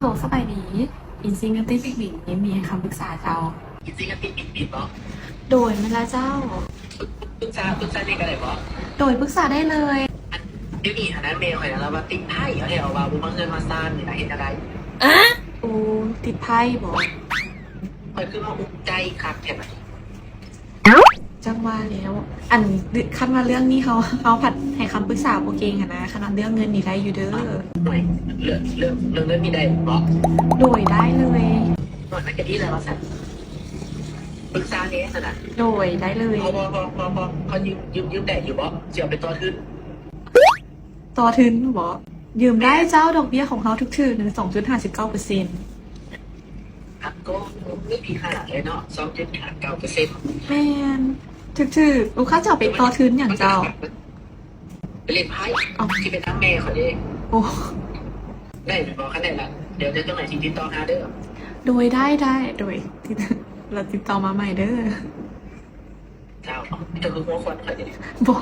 โหสบายดีอินซิงกับติปิกบินมีคำปรึกษาเจ้าจริงๆก็ปิดเนาะโดยไม่ละเจ้าปรึกษาเรียกอะไรบอโดยปรึกษาได้เลยเดี๋ยวนี้หานั้นเมย์คอยนะเราว่าติดไพ่เอาให้เอาว่าบุบังเงินมาซ่านนี่นะเห็นอะไรอะโอ้ติดไพ่บอกคอยคือมาอุกใจคักแค่ไหนจังว่าแล้วอันคันมาเรื่องนี้เขาผัดให้คำปรึกษาโอเคค่ะนะขนาดเรื่องเงินนี่ได้อยู่เด้อหน่วยเรื่องเงินมีได้บอโดยได้เลย หน่วยนักจะดีเลยเราสั่งปรึกษาเนี้ยนะโดยได้เลยพอเขายืมแต่อยู่บอเจียวเป็นตัวขึ้นต่อทุนบอกยืมได้เจ้าดอกเบี้ยของเขาทุกถือหนึ่ง2.59%ครับก็ไม่มีขนาดเลยเนาะ2.9%แมนถือลูกค้าจะเอาไปต่อทุนอย่างเจ้าไปเล่นไพ่ที่เป็นน้ำแม่เขาเอง โอ้ได้หรือบอกเขาได้ละเดี๋ยวจะต้องไหนทิ้งติดต่อหาเด้อโดยได้โดยเราติดต่อมาใหม่เด้อเจ้าจะคือหัวควันเขาจะบอก